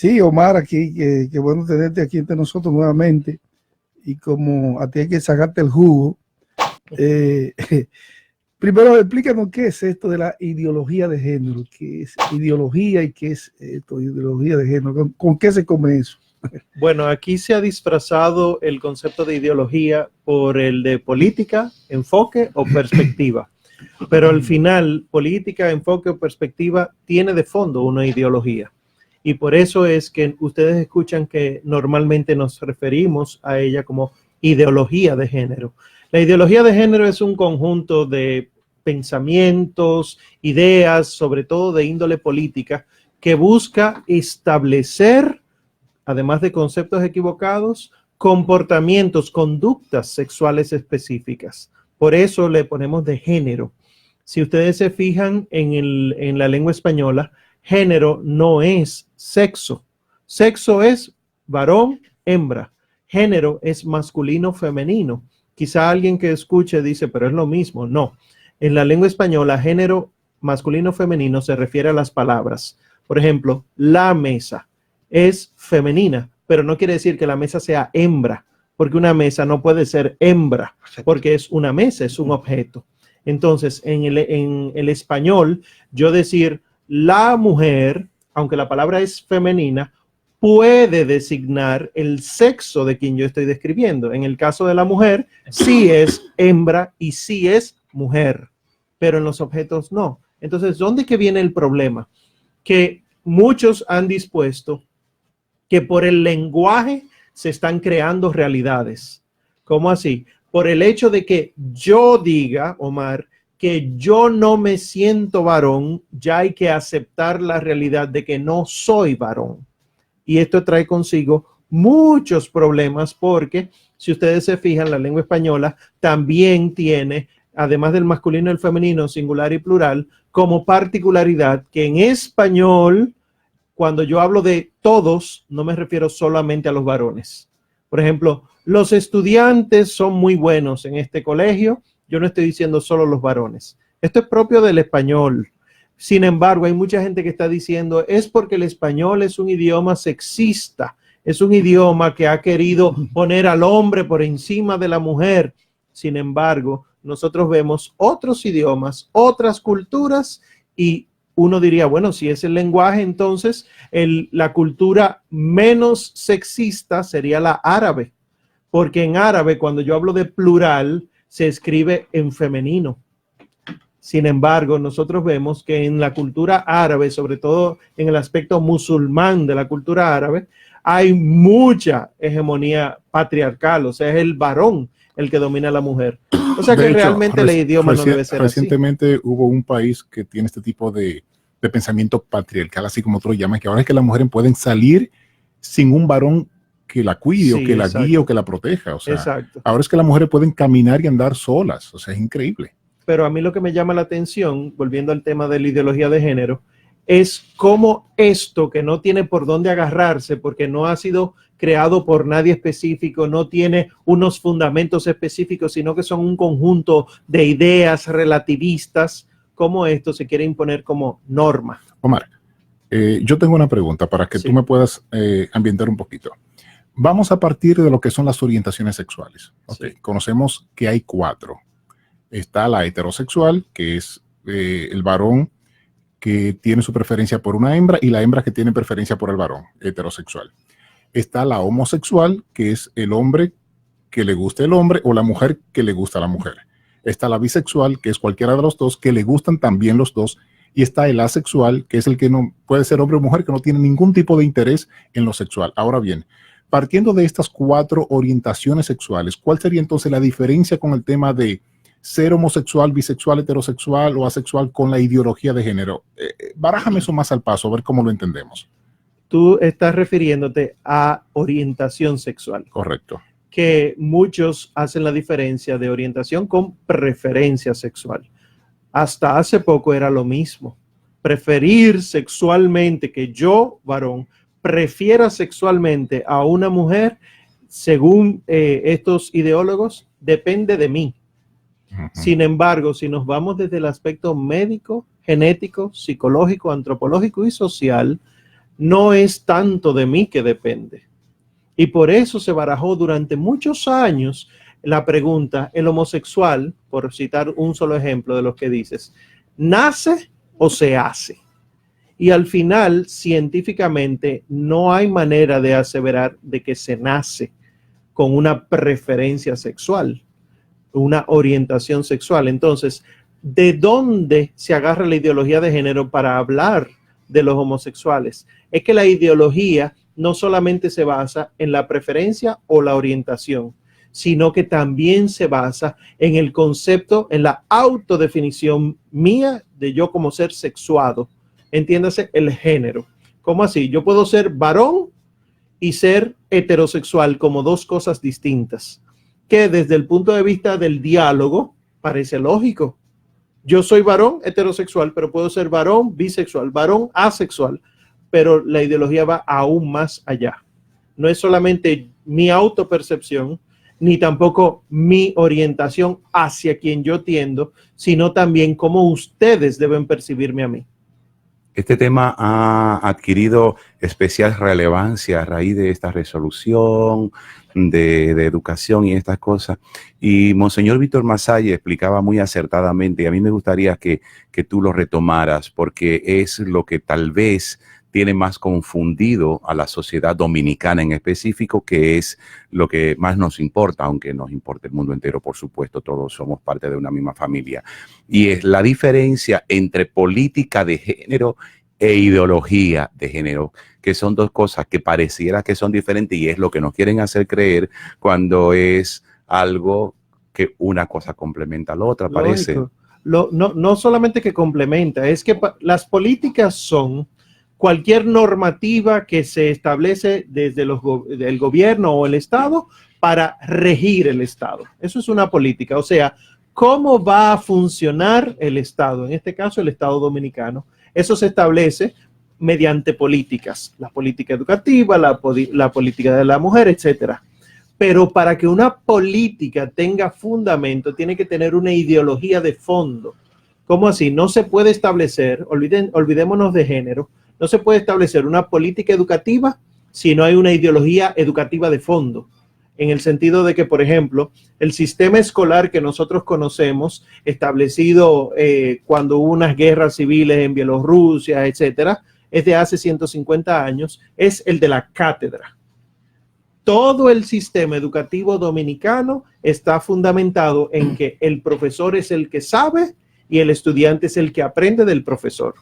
Sí, Omar, aquí, qué bueno tenerte aquí entre nosotros nuevamente. Y como a ti hay que sacarte el jugo, eh, primero explícanos qué es esto de la ideología de género, qué es ideología y qué es esto, ideología de género, con qué se come eso. Bueno, aquí se ha disfrazado el concepto de ideología por el de política, enfoque o perspectiva. Pero al final, política, enfoque o perspectiva tiene de fondo una ideología. Y por eso es que ustedes escuchan que normalmente nos referimos a ella como ideología de género. La ideología de género es un conjunto de pensamientos, ideas, sobre todo de índole política, que busca establecer, además de conceptos equivocados, comportamientos, conductas sexuales específicas. Por eso le ponemos de género. Si ustedes se fijan en la lengua española, género no es sexo. Sexo es varón, hembra. Género es masculino, femenino. Quizá alguien que escuche dice, pero es lo mismo. No. En la lengua española, género masculino, femenino se refiere a las palabras. Por ejemplo, la mesa es femenina, pero no quiere decir que la mesa sea hembra, porque una mesa no puede ser hembra, porque es una mesa, es un objeto. Entonces, en el español, yo decir la mujer, aunque la palabra es femenina, puede designar el sexo de quien yo estoy describiendo. En el caso de la mujer, sí es hembra y sí es mujer, pero en los objetos no. Entonces, ¿dónde que viene el problema? Que muchos han dispuesto que por el lenguaje se están creando realidades. ¿Cómo así? Por el hecho de que yo diga, Omar, que yo no me siento varón, ya hay que aceptar la realidad de que no soy varón. Y esto trae consigo muchos problemas porque, si ustedes se fijan, la lengua española también tiene, además del masculino y el femenino, singular y plural, como particularidad que en español, cuando yo hablo de todos, no me refiero solamente a los varones. Por ejemplo, los estudiantes son muy buenos en este colegio. Yo no estoy diciendo solo los varones. Esto es propio del español. Sin embargo, hay mucha gente que está diciendo es porque el español es un idioma sexista. Es un idioma que ha querido poner al hombre por encima de la mujer. Sin embargo, nosotros vemos otros idiomas, otras culturas y uno diría, bueno, si es el lenguaje, entonces la cultura menos sexista sería la árabe, porque en árabe, cuando yo hablo de plural, se escribe en femenino. Sin embargo, nosotros vemos que en la cultura árabe, sobre todo en el aspecto musulmán de la cultura árabe, hay mucha hegemonía patriarcal, o sea, es el varón el que domina a la mujer. O sea que de hecho, realmente el idioma no debe ser recientemente así. hubo un país que tiene este tipo de pensamiento patriarcal, así como otros llaman, que ahora es que las mujeres pueden salir sin un varón que la cuide, sí, o que la guíe o que la proteja. O sea, exacto, ahora es que las mujeres pueden caminar y andar solas. O sea, es increíble. Pero a mí lo que me llama la atención, volviendo al tema de la ideología de género, es cómo esto que no tiene por dónde agarrarse, porque no ha sido creado por nadie específico, no tiene unos fundamentos específicos, sino que son un conjunto de ideas relativistas, cómo esto se quiere imponer como norma. Omar, yo tengo una pregunta para que tú me puedas ambientar un poquito. Vamos a partir de lo que son las orientaciones sexuales. Okay. Sí. Conocemos que hay 4. Está la heterosexual, que es el varón que tiene su preferencia por una hembra, y la hembra que tiene preferencia por el varón heterosexual. Está la homosexual, que es el hombre que le gusta el hombre o la mujer que le gusta a la mujer. Está la bisexual, que es cualquiera de los dos, que le gustan también los dos. Y está el asexual, que es el que no puede ser hombre o mujer, que no tiene ningún tipo de interés en lo sexual. Ahora bien, partiendo de estas 4 orientaciones sexuales, ¿cuál sería entonces la diferencia con el tema de ser homosexual, bisexual, heterosexual o asexual con la ideología de género? Barájame eso más al paso, a ver cómo lo entendemos. Tú estás refiriéndote a orientación sexual. Correcto. Que muchos hacen la diferencia de orientación con preferencia sexual. Hasta hace poco era lo mismo. Preferir sexualmente, que yo, varón, prefiera sexualmente a una mujer, según estos ideólogos, depende de mí. Sin embargo, si nos vamos desde el aspecto médico, genético, psicológico, antropológico y social, no es tanto de mí que depende. Y por eso se barajó durante muchos años la pregunta, ¿el homosexual, por citar un solo ejemplo de lo que dices, nace o se hace? Y al final, científicamente, no hay manera de aseverar de que se nace con una preferencia sexual, una orientación sexual. Entonces, ¿de dónde se agarra la ideología de género para hablar de los homosexuales? Es que la ideología no solamente se basa en la preferencia o la orientación, sino que también se basa en el concepto, en la autodefinición mía de yo como ser sexuado. Entiéndase el género. ¿Cómo así? Yo puedo ser varón y ser heterosexual como dos cosas distintas, que desde el punto de vista del diálogo parece lógico. Yo soy varón heterosexual, pero puedo ser varón bisexual, varón asexual, pero la ideología va aún más allá. No es solamente mi autopercepción, ni tampoco mi orientación hacia quien yo tiendo, sino también cómo ustedes deben percibirme a mí. Este tema ha adquirido especial relevancia a raíz de esta resolución de educación y estas cosas. Y Monseñor Víctor Masalle explicaba muy acertadamente, y a mí me gustaría que tú lo retomaras, porque es lo que tal vez tiene más confundido a la sociedad dominicana en específico, que es lo que más nos importa, aunque nos importa el mundo entero, por supuesto, todos somos parte de una misma familia. Y es la diferencia entre política de género e ideología de género, que son dos cosas que pareciera que son diferentes y es lo que nos quieren hacer creer cuando es algo que una cosa complementa a la otra, parece. No solamente que complementa, es que las políticas son cualquier normativa que se establece desde el gobierno o el Estado para regir el Estado. Eso es una política. O sea, ¿cómo va a funcionar el Estado? En este caso, el Estado dominicano. Eso se establece mediante políticas. La política educativa, la política de la mujer, etcétera. Pero para que una política tenga fundamento, tiene que tener una ideología de fondo. ¿Cómo así? No se puede establecer, olvidémonos de género, no se puede establecer una política educativa si no hay una ideología educativa de fondo. En el sentido de que, por ejemplo, el sistema escolar que nosotros conocemos, establecido cuando hubo unas guerras civiles en Bielorrusia, etcétera, es de hace 150 años, es el de la cátedra. Todo el sistema educativo dominicano está fundamentado en que el profesor es el que sabe y el estudiante es el que aprende del profesor.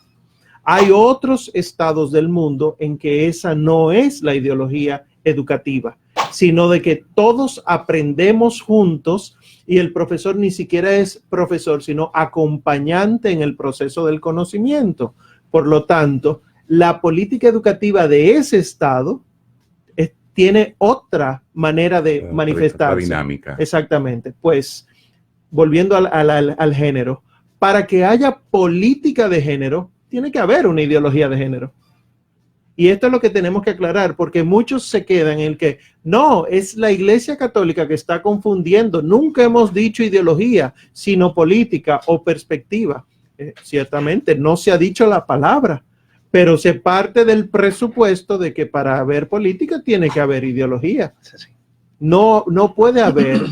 Hay otros estados del mundo en que esa no es la ideología educativa, sino de que todos aprendemos juntos y el profesor ni siquiera es profesor, sino acompañante en el proceso del conocimiento. Por lo tanto, la política educativa de ese estado tiene otra manera de manifestarse. Dinámica. Exactamente. Pues, volviendo al género, para que haya política de género, tiene que haber una ideología de género. Y esto es lo que tenemos que aclarar, porque muchos se quedan en el que, no, es la Iglesia Católica que está confundiendo. Nunca hemos dicho ideología, sino política o perspectiva. Ciertamente, no se ha dicho la palabra, pero se parte del presupuesto de que para haber política tiene que haber ideología. No puede haber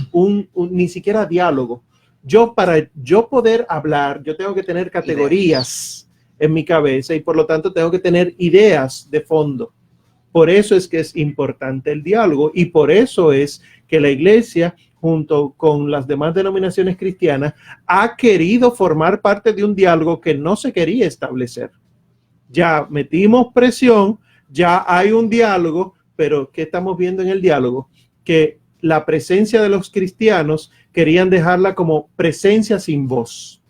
ni siquiera diálogo. Para yo poder hablar, yo tengo que tener categorías en mi cabeza y por lo tanto tengo que tener ideas de fondo. Por eso es que es importante el diálogo y por eso es que la Iglesia, junto con las demás denominaciones cristianas, ha querido formar parte de un diálogo que no se quería establecer. Ya metimos presión, ya hay un diálogo, pero ¿qué estamos viendo en el diálogo? Que la presencia de los cristianos querían dejarla como presencia sin voz.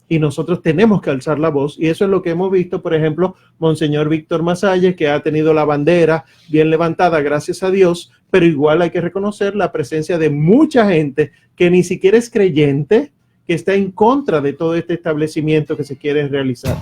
Y nosotros tenemos que alzar la voz, y eso es lo que hemos visto, por ejemplo, Monseñor Víctor Masalle, que ha tenido la bandera bien levantada, gracias a Dios, pero igual hay que reconocer la presencia de mucha gente que ni siquiera es creyente, que está en contra de todo este establecimiento que se quiere realizar.